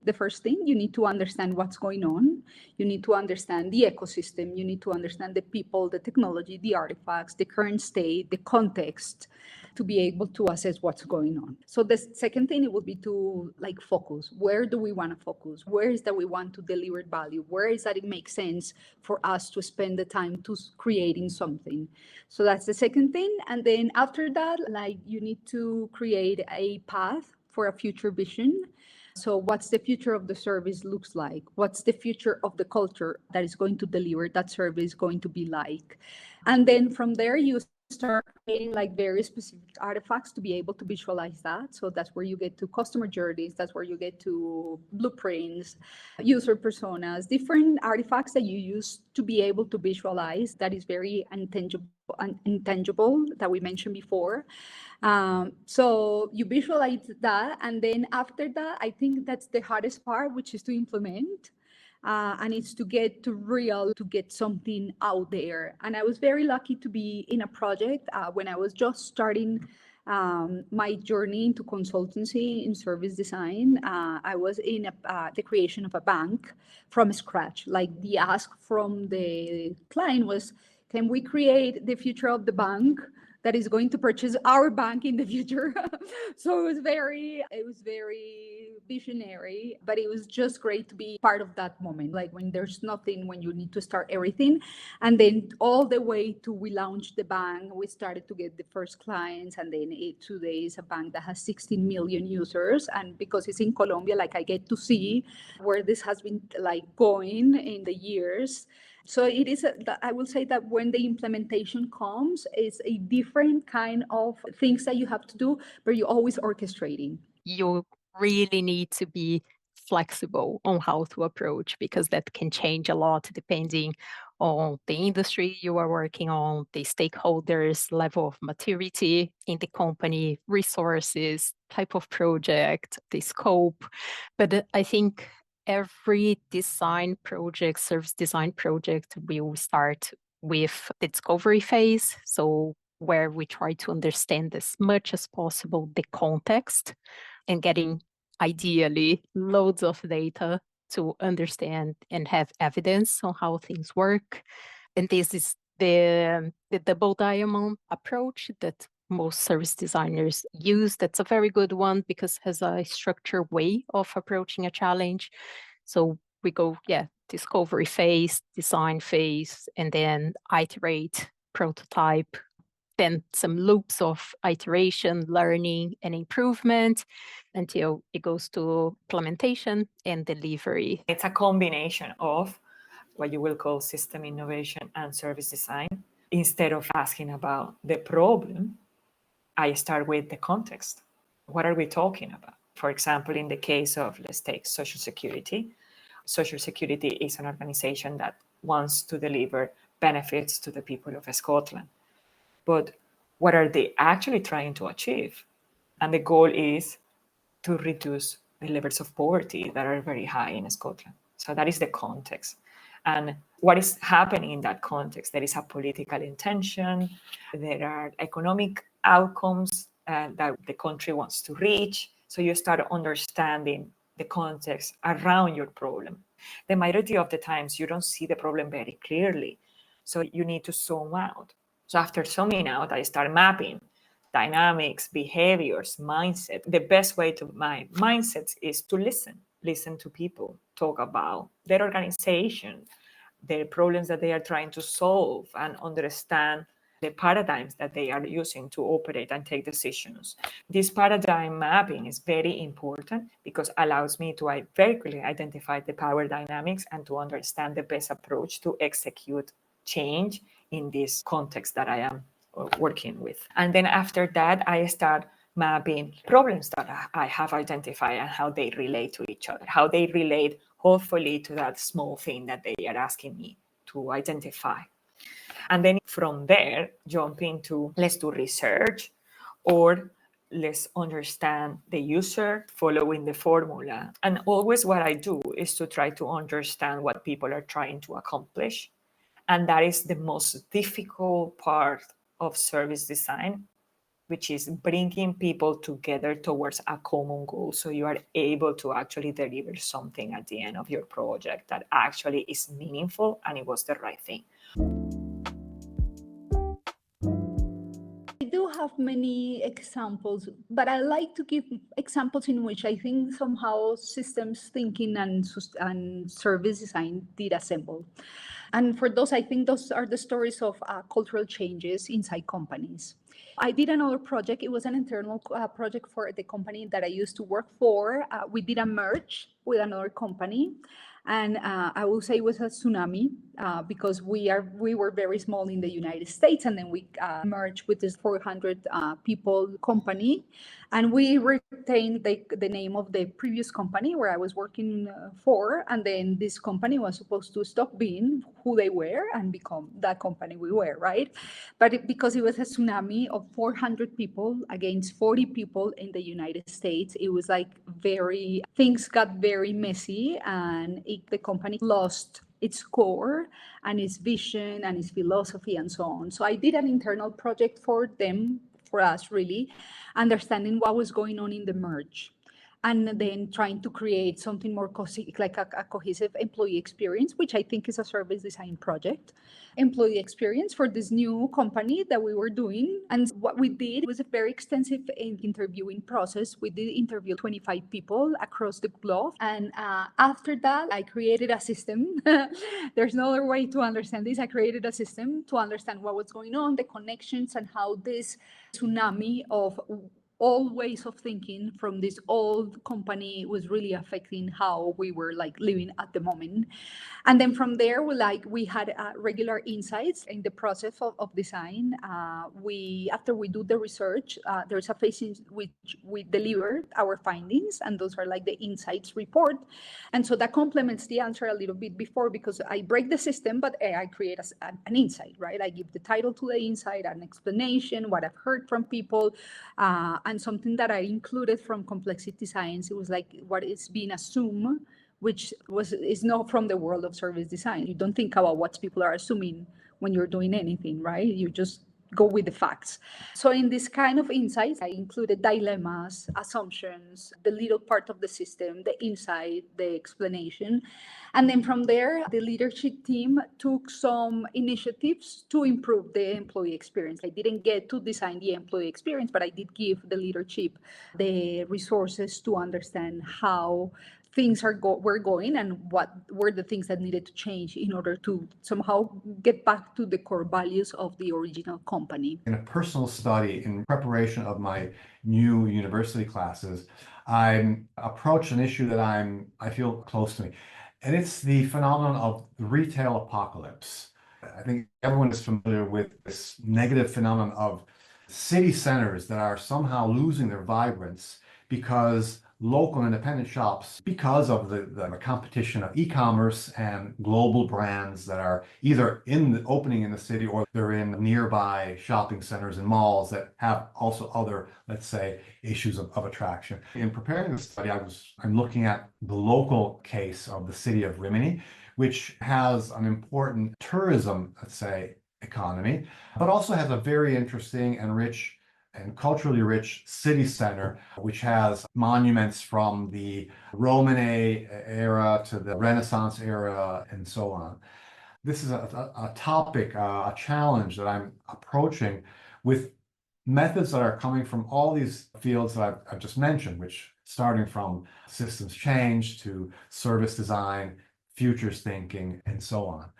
The first thing, you need to understand what's going on. You need to understand the ecosystem. You need to understand the people, the technology, the artifacts, the current state, the context, to be able to assess what's going on. So the second thing, it would be to like focus. Where do we want to focus? Where is that we want to deliver value? Where is that it makes sense for us to spend the time to creating something? So that's the second thing. And then after that, like you need to create a path for a future vision. So what's the future of the service looks like? What's the future of the culture that is going to deliver that service going to be like? And then from there, you start creating like very specific artifacts to be able to visualize that. So that's where you get to customer journeys. That's where you get to blueprints, user personas, different artifacts that you use to be able to visualize. That is very intangible that we mentioned before. So you visualize that. And then after that, I think that's the hardest part, which is to implement. And it's to get to get something out there. And I was very lucky to be in a project when I was just starting my journey into consultancy in service design. I was in the creation of a bank from scratch. Like the ask from the client was, can we create the future of the bank that is going to purchase our bank in the future? So it was very visionary, but it was just great to be part of that moment. Like when there's nothing, when you need to start everything. And then all the way to we launched the bank, we started to get the first clients. And then today is a bank that has 16 million users. And because it's in Colombia, like I get to see where this has been like going in the years. So it is, I will say that when the implementation comes, it's a different kind of things that you have to do, but you're always orchestrating. You really need to be flexible on how to approach, because that can change a lot depending on the industry you are working on, the stakeholders' level of maturity in the company, resources, type of project, the scope. But I think every design project, service design project, will start with the discovery phase. So where we try to understand as much as possible the context and getting ideally loads of data to understand and have evidence on how things work. And this is the double diamond approach that most service designers use. That's a very good one because it has a structured way of approaching a challenge. So we go, discovery phase, design phase, and then iterate, prototype, then some loops of iteration, learning, and improvement until it goes to implementation and delivery. It's a combination of what you will call system innovation and service design. Instead of asking about the problem, I start with the context. What are we talking about? For example, in the case of, let's take Social Security. Social Security is an organization that wants to deliver benefits to the people of Scotland. But what are they actually trying to achieve? And the goal is to reduce the levels of poverty that are very high in Scotland. So that is the context. And what is happening in that context? There is a political intention, there are economic outcomes that the country wants to reach. So you start understanding the context around your problem. The majority of the times you don't see the problem very clearly. So you need to zoom out. So after zooming out, I start mapping dynamics, behaviors, mindset. The best way to map mindsets is to listen to people, talk about their organization, the problems that they are trying to solve, and understand the paradigms that they are using to operate and take decisions. This paradigm mapping is very important because it allows me to very quickly identify the power dynamics and to understand the best approach to execute change in this context that I am working with. And then after that, I start mapping problems that I have identified and how they relate to each other, how they relate, hopefully, to that small thing that they are asking me to identify. And then from there, jump into let's do research, or let's understand the user following the formula. And always what I do is to try to understand what people are trying to accomplish. And that is the most difficult part of service design, which is bringing people together towards a common goal. So you are able to actually deliver something at the end of your project that actually is meaningful and it was the right thing. I do have many examples, but I like to give examples in which I think somehow systems thinking and service design did assemble. And for those, I think those are the stories of cultural changes inside companies. I did another project. It was an internal project for the company that I used to work for. We did a merge with another company. And I will say it was a tsunami because we were very small in the United States, and then we merged with this 400 people company, and we retained the name of the previous company where I was working for, and then this company was supposed to stop being who they were and become that company we were, right? But because it was a tsunami of 400 people against 40 people in the United States, it was like things got very messy, and the company lost its core and its vision and its philosophy and so on. So I did an internal project for them, for us really, understanding what was going on in the merge, and then trying to create something more like a cohesive employee experience, which I think is a service design project, employee experience for this new company that we were doing. And what we did was a very extensive interviewing process. We did interview 25 people across the globe. And after that, I created a system. There's no other way to understand this. I created a system to understand what was going on, the connections, and how this tsunami of all ways of thinking from this old company was really affecting how we were like living at the moment. And then from there, we had regular insights in the process of design. After we do the research, there's a phase in which we deliver our findings, and those are like the insights report. And so that complements the answer a little bit before, because I break the system, but I create an insight, right? I give the title to the insight, an explanation, what I've heard from people, and something that I included from complexity science. It was like what is being assumed, which is not from the world of service design. You don't think about what people are assuming when you're doing anything, right? You just go with the facts. So in this kind of insights, I included dilemmas, assumptions, the little part of the system, the insight, the explanation. And then from there, the leadership team took some initiatives to improve the employee experience. I didn't get to design the employee experience, but I did give the leadership the resources to understand how things were going and what were the things that needed to change in order to somehow get back to the core values of the original company. In a personal study, in preparation of my new university classes, I approached an issue that I feel close to me, and it's the phenomenon of the retail apocalypse. I think everyone is familiar with this negative phenomenon of city centers that are somehow losing their vibrance because local independent shops, because of the competition of e-commerce and global brands that are either opening in the city, or they're in nearby shopping centers and malls that have also other, let's say, issues of attraction. In preparing this study, I'm looking at the local case of the city of Rimini, which has an important tourism, let's say, economy, but also has a very interesting and rich and culturally rich city center, which has monuments from the Roman era to the Renaissance era and so on. This is a topic, a challenge that I'm approaching with methods that are coming from all these fields that I've just mentioned, which starting from systems change to service design, futures thinking, and so on.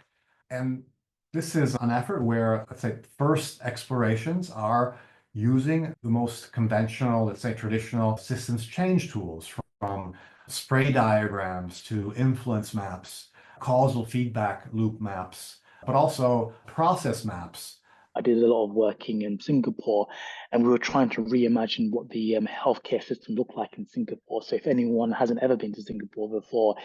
And this is an effort where, let's say, first explorations are using the most conventional, let's say traditional systems change tools, from spray diagrams to influence maps, causal feedback loop maps, but also process maps. I did a lot of working in Singapore, and we were trying to reimagine what the healthcare system looked like in Singapore. So if anyone hasn't ever been to Singapore before,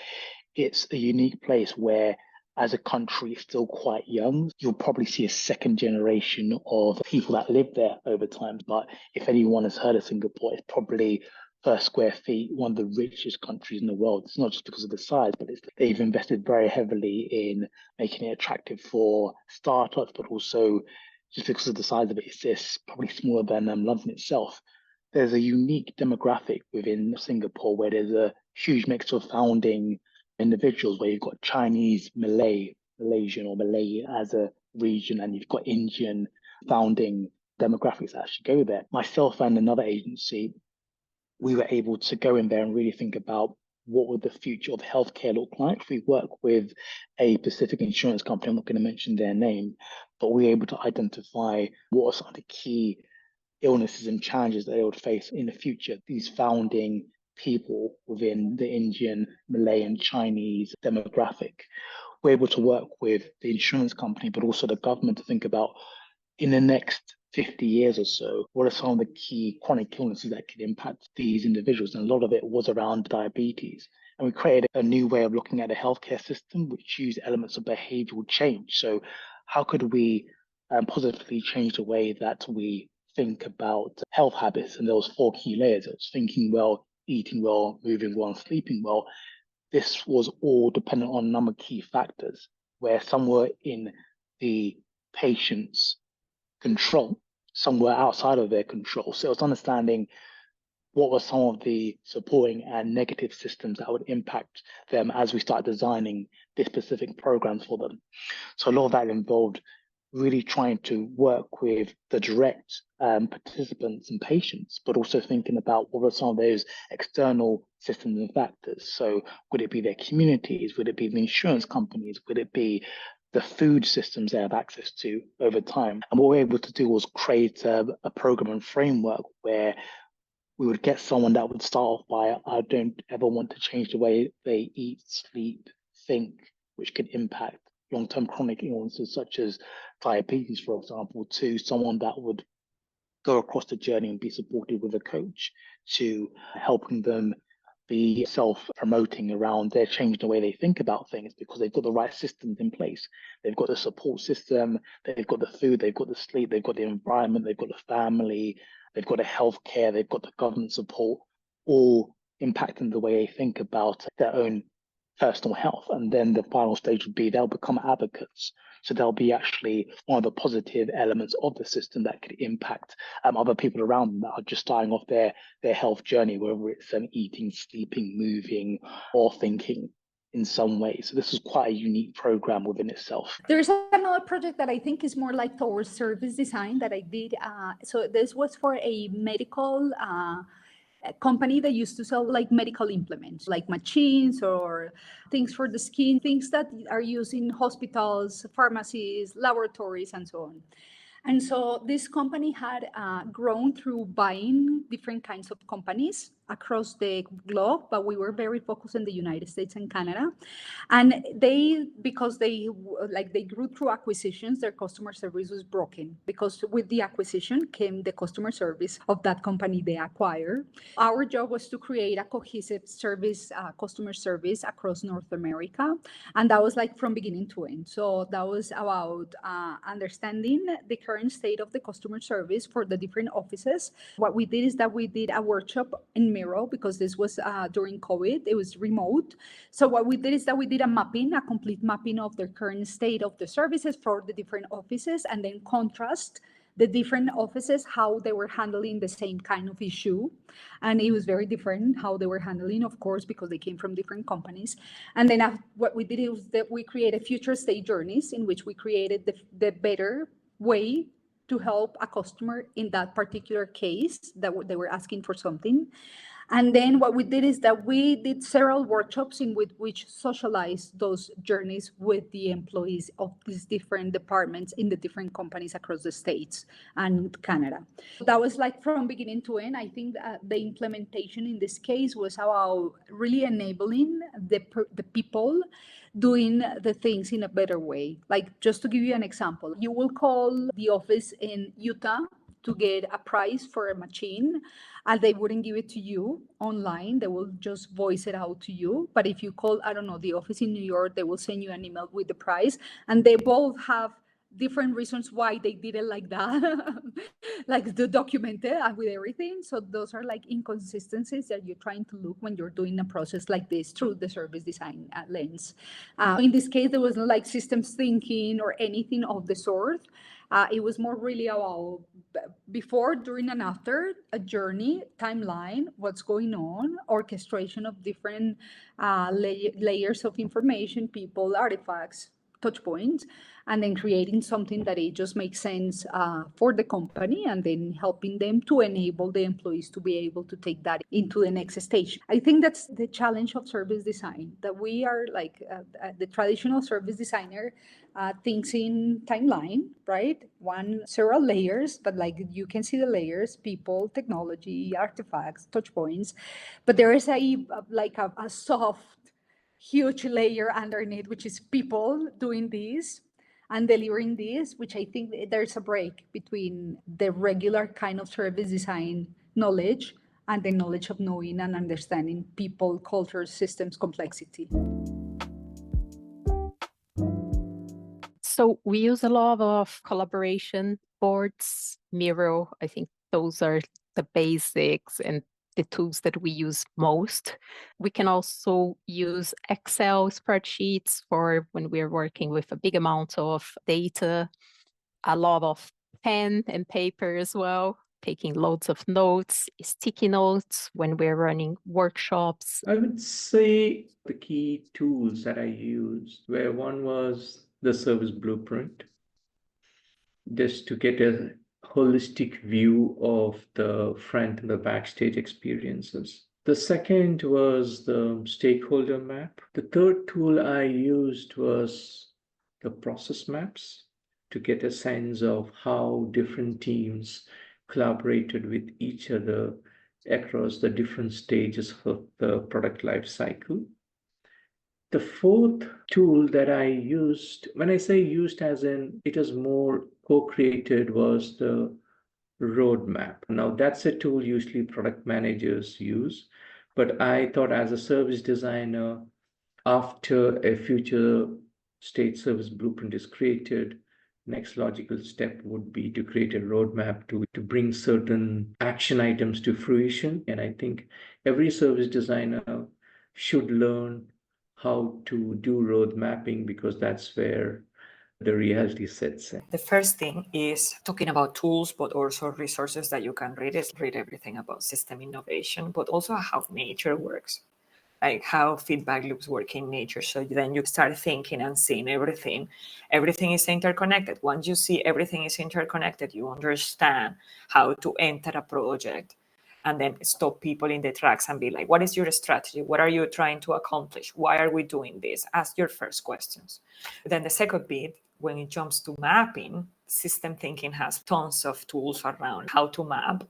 it's a unique place where, as a country, it's still quite young. You'll probably see a second generation of people that live there over time. But if anyone has heard of Singapore, it's probably per square feet one of the richest countries in the world. It's not just because of the size, but they've invested very heavily in making it attractive for startups, but also just because of the size of it, it's probably smaller than London itself. There's a unique demographic within Singapore where there's a huge mix of founding individuals, where you've got Chinese, Malaysian or Malay as a region, and you've got Indian founding demographics that actually go there. Myself and another agency, we were able to go in there and really think about what would the future of healthcare look like. We work with a Pacific insurance company, I'm not going to mention their name, but we were able to identify what are some of the key illnesses and challenges that they would face in the future. These founding people within the Indian, Malay, and Chinese demographic, we're able to work with the insurance company, but also the government to think about, in the next 50 years or so, what are some of the key chronic illnesses that could impact these individuals? And a lot of it was around diabetes. And we created a new way of looking at the healthcare system, which used elements of behavioral change. So how could we positively change the way that we think about health habits? And there was 4 key layers. It was thinking well, eating well, moving well, and sleeping well. This was all dependent on a number of key factors, where some were in the patient's control, some were outside of their control. So it was understanding what were some of the supporting and negative systems that would impact them as we start designing this specific programs for them. So a lot of that involved really trying to work with the direct participants and patients, but also thinking about what are some of those external systems and factors. So would it be their communities? Would it be the insurance companies? Would it be the food systems they have access to over time? And what we were able to do was create a program and framework where we would get someone that would start off by, I don't ever want to change the way they eat, sleep, think, which could impact long-term chronic illnesses such as diabetes, for example, to someone that would go across the journey and be supported with a coach, to helping them be self-promoting around their changing the way they think about things, because they've got the right systems in place. They've got the support system, they've got the food, they've got the sleep, they've got the environment, they've got the family, they've got the healthcare, they've got the government support, all impacting the way they think about their own personal health. And then the final stage would be they'll become advocates. So they'll be actually one of the positive elements of the system that could impact other people around them that are just starting off their health journey, whether it's eating, sleeping, moving, or thinking in some way. So this is quite a unique program within itself. There's another project that I think is more like towards service design that I did. So this was for a medical a company that used to sell like medical implements, like machines or things for the skin, things that are used in hospitals, pharmacies, laboratories, and so on. And so this company had grown through buying different kinds of companies across the globe, but we were very focused in the United States and Canada. And because they grew through acquisitions, their customer service was broken, because with the acquisition came the customer service of that company they acquired. Our job was to create a cohesive service, customer service across North America. And that was like from beginning to end. So that was about understanding the current state of the customer service for the different offices. What we did is that we did a workshop in Miro, because this was during COVID, it was remote. So what we did is that we did a complete mapping of the current state of the services for the different offices, and then contrast the different offices, how they were handling the same kind of issue. And it was very different how they were handling, of course, because they came from different companies. And then what we did is that we created future state journeys in which we created the better way to help a customer in that particular case that they were asking for something. And then what we did is that we did several workshops in which socialized those journeys with the employees of these different departments in the different companies across the States and Canada. That was like from beginning to end. I think that the implementation in this case was about really enabling the people doing the things in a better way. Like, just to give you an example, you will call the office in Utah to get a price for a machine, and they wouldn't give it to you online. They will just voice it out to you. But if you call, I don't know, the office in New York, they will send you an email with the price, and they both have different reasons why they did it like that, like the documented with everything. So those are like inconsistencies that you're trying to look when you're doing a process like this through the service design lens. In this case, there was no like systems thinking or anything of the sort. It was more really about before, during, and after a journey, timeline, what's going on, orchestration of different layers of information, people, artifacts, touch points, and then creating something that it just makes sense for the company, and then helping them to enable the employees to be able to take that into the next stage. I think that's the challenge of service design, that we are like the traditional service designer thinks in timeline, right? Several layers, but like you can see the layers, people, technology, artifacts, touch points, but there is a soft, huge layer underneath, which is people doing this and delivering this, which I think there's a break between the regular kind of service design knowledge and the knowledge of knowing and understanding people, culture, systems, complexity. So we use a lot of collaboration boards, Miro. I think those are the basics and the tools that we use most. We can also use Excel spreadsheets for when we're working with a big amount of data, a lot of pen and paper as well, taking loads of notes, sticky notes when we're running workshops. I would say the key tools that I used, where one was the service blueprint, just to get a holistic view of the front and the backstage experiences. The second was the stakeholder map. The third tool I used was the process maps to get a sense of how different teams collaborated with each other across the different stages of the product life cycle. The fourth tool that I used, when I say used as in it is more co-created, was the roadmap. Now that's a tool usually product managers use, but I thought as a service designer, after a future state service blueprint is created, next logical step would be to create a roadmap to bring certain action items to fruition. And I think every service designer should learn how to do road mapping, because that's where the reality sets in. The first thing is talking about tools, but also resources that you can read. Is read everything about system innovation, but also how nature works, like how feedback loops work in nature. So then you start thinking and seeing everything. Everything is interconnected. Once you see everything is interconnected, you understand how to enter a project and then stop people in the tracks and be like, what is your strategy? What are you trying to accomplish? Why are we doing this? Ask your first questions. Then the second bit, when it jumps to mapping, system thinking has tons of tools around how to map,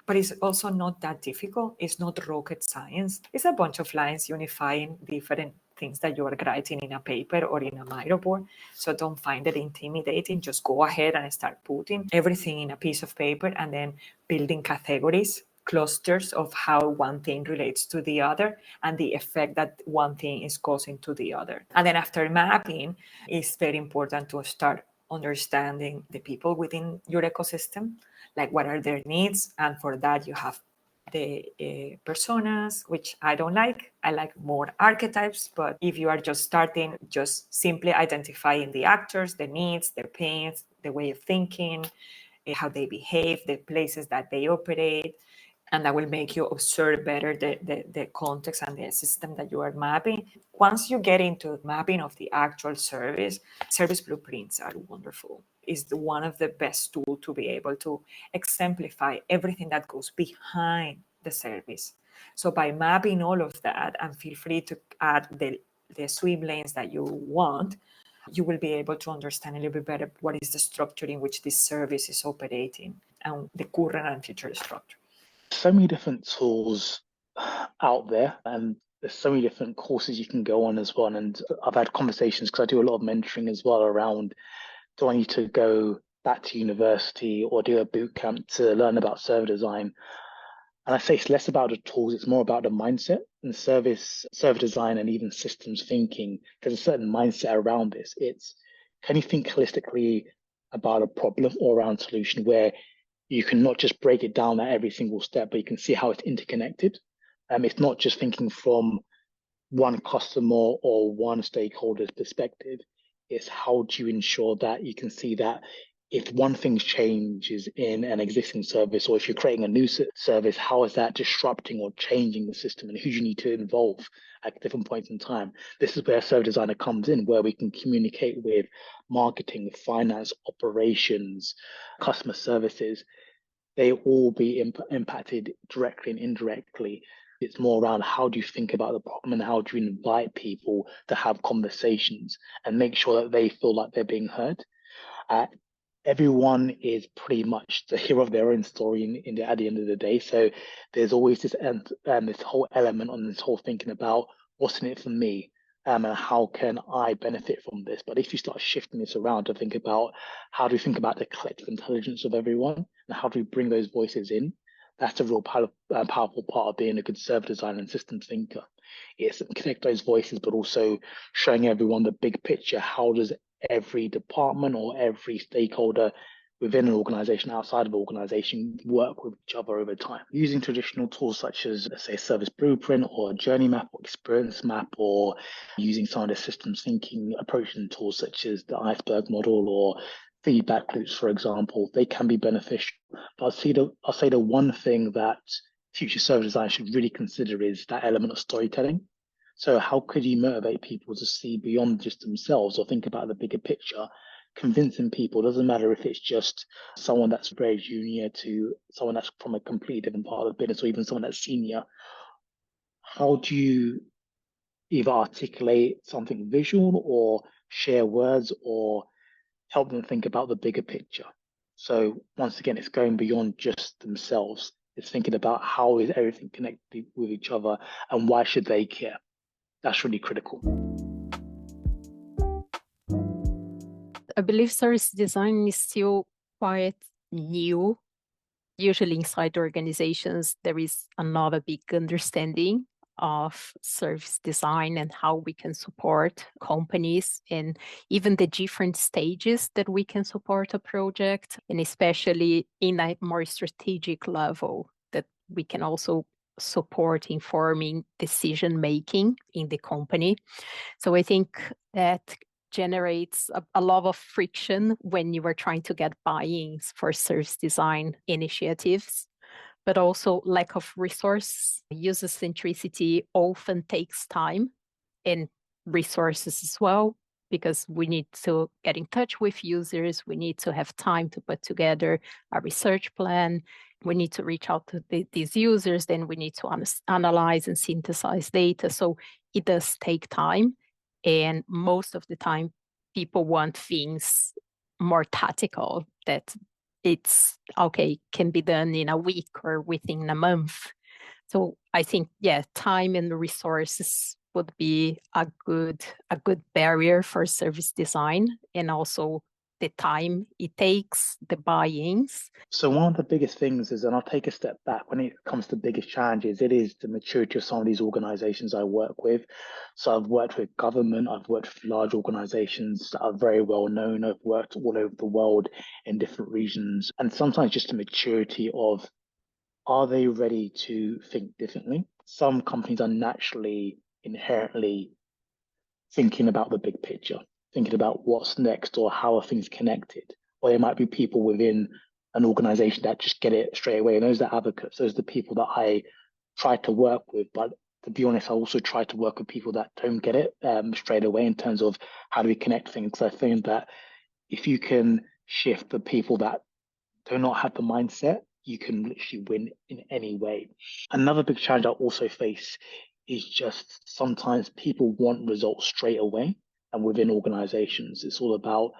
but it's also not that difficult. It's not rocket science. It's a bunch of lines unifying different things that you are writing in a paper or in a Miro board. So don't find it intimidating. Just go ahead and start putting everything in a piece of paper and then building categories, clusters of how one thing relates to the other and the effect that one thing is causing to the other. And then after mapping, it's very important to start understanding the people within your ecosystem, like what are their needs. And for that, you have the personas, which I don't like. I like more archetypes, but if you are just starting, just simply identifying the actors, the needs, their pains, the way of thinking, how they behave, the places that they operate, and that will make you observe better the context and the system that you are mapping. Once you get into mapping of the actual service blueprints are wonderful. It's one of the best tools to be able to exemplify everything that goes behind the service. So by mapping all of that, and feel free to add the swim lanes that you want, you will be able to understand a little bit better what is the structure in which this service is operating and the current and future structure. So many different tools out there, and there's so many different courses you can go on as well. And I've had conversations, because I do a lot of mentoring as well, around, do I need to go back to university or do a boot camp to learn about server design? And I say it's less about the tools, it's more about the mindset and server design, and even systems thinking. There's a certain mindset around this. It's, can you think holistically about a problem or around a solution where you can not just break it down at every single step, but you can see how it's interconnected. It's not just thinking from one customer or one stakeholder's perspective. It's how do you ensure that you can see that if one thing changes in an existing service, or if you're creating a new service, how is that disrupting or changing the system, and who do you need to involve at different points in time? This is where a service designer comes in, where we can communicate with marketing, finance, operations, customer services. They all be impacted directly and indirectly. It's more around how do you think about the problem and how do you invite people to have conversations and make sure that they feel like they're being heard. Everyone is pretty much the hero of their own story at the end of the day. So there's always this this whole element on this whole thinking about what's in it for me, and how can I benefit from this. But if you start shifting this around to think about how do we think about the collective intelligence of everyone and how do we bring those voices in, that's a real powerful part of being a good service designer and systems thinker. It's connect those voices, but also showing everyone the big picture. How does every department or every stakeholder within an organization, outside of an organization, work with each other over time? Using traditional tools such as, let's say, a service blueprint or a journey map or experience map, or using some of the systems thinking approach and tools such as the iceberg model or feedback loops, for example, they can be beneficial. But I'll say the one thing that future service design should really consider is that element of storytelling. So how could you motivate people to see beyond just themselves or think about the bigger picture? Convincing people, doesn't matter if it's just someone that's very junior to someone that's from a completely different part of the business, or even someone that's senior. How do you either articulate something visual or share words or help them think about the bigger picture? So once again, it's going beyond just themselves. It's thinking about how is everything connected with each other and why should they care? That's really critical. I believe service design is still quite new. Usually inside organizations, there is another big understanding of service design and how we can support companies and even the different stages that we can support a project, and especially in a more strategic level that we can also support informing decision making in the company. So I think that generates a lot of friction when you are trying to get buy-ins for service design initiatives, but also lack of resource. User centricity often takes time and resources as well, because we need to get in touch with users. We need to have time to put together a research plan. We need to reach out to these users. Then we need to analyze and synthesize data. So it does take time. And most of the time, people want things more tactical, that it's okay, can be done in a week or within a month. So I think, yeah, time and resources would be a good barrier for service design, and also the time it takes, the buy-ins. So one of the biggest things is, and I'll take a step back, when it comes to biggest challenges, it is the maturity of some of these organizations I work with. So I've worked with government, I've worked with large organizations that are very well known, I've worked all over the world in different regions, and sometimes just the maturity of, are they ready to think differently? Some companies are naturally, inherently thinking about the big picture, thinking about what's next or how are things connected. Or there might be people within an organization that just get it straight away. And those are the advocates, those are the people that I try to work with. But to be honest, I also try to work with people that don't get it straight away in terms of how do we connect things. Because I think that if you can shift the people that do not have the mindset, you can literally win in any way. Another big challenge I also face is just sometimes people want results straight away. And within organizations, it's all about,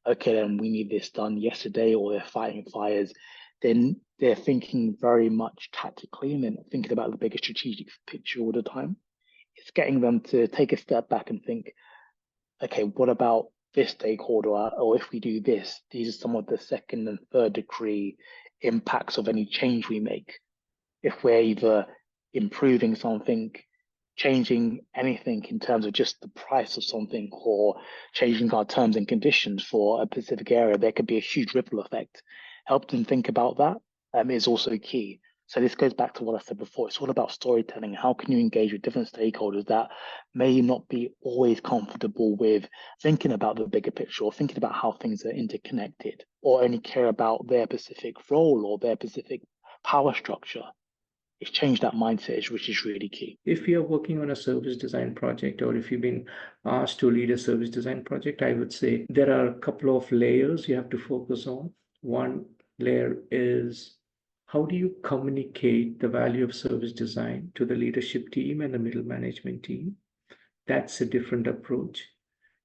okay, then we need this done yesterday, or they're fighting fires. Then they're thinking very much tactically and then thinking about the bigger strategic picture all the time. It's getting them to take a step back and think, okay, what about this stakeholder? Or if we do this, these are some of the second and third degree impacts of any change we make. If we're either improving something, changing anything in terms of just the price of something, or changing our terms and conditions for a specific area, there could be a huge ripple effect. Help them think about that is also key. So this goes back to what I said before. It's all about storytelling. How can you engage with different stakeholders that may not be always comfortable with thinking about the bigger picture or thinking about how things are interconnected, or only care about their specific role or their specific power structure? It's changed that mindset, which is really key. If you're working on a service design project, or if you've been asked to lead a service design project, I would say there are a couple of layers you have to focus on. One layer is, how do you communicate the value of service design to the leadership team and the middle management team? That's a different approach.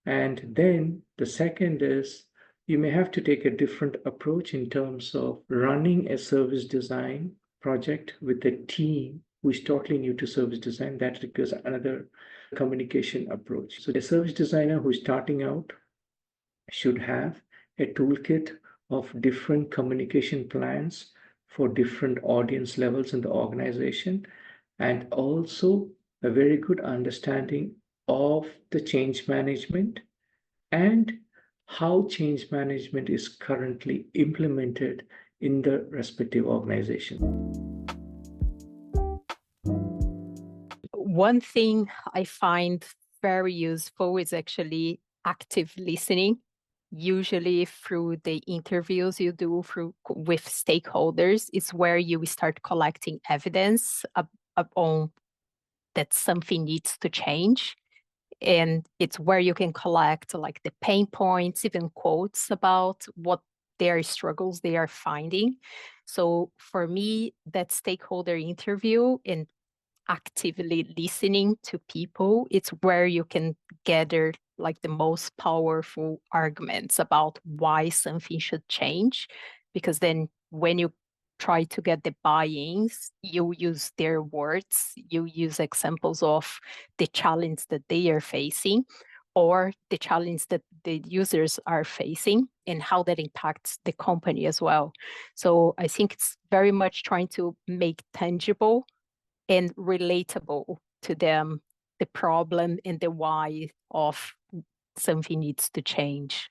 And then the second is, you may have to take a different approach in terms of running a service design project with a team who is totally new to service design. That requires another communication approach. So a service designer who is starting out should have a toolkit of different communication plans for different audience levels in the organization, and also a very good understanding of the change management and how change management is currently implemented in the respective organization. One thing I find very useful is actually active listening. Usually through the interviews you do with stakeholders is where you start collecting evidence on that something needs to change. And it's where you can collect like the pain points, even quotes about what their struggles they are finding. So for me, that stakeholder interview and actively listening to people, it's where you can gather like the most powerful arguments about why something should change. Because then when you try to get the buy-ins, you use their words, you use examples of the challenge that they are facing or the challenge that the users are facing and how that impacts the company as well. So I think it's very much trying to make tangible and relatable to them the problem and the why of something needs to change.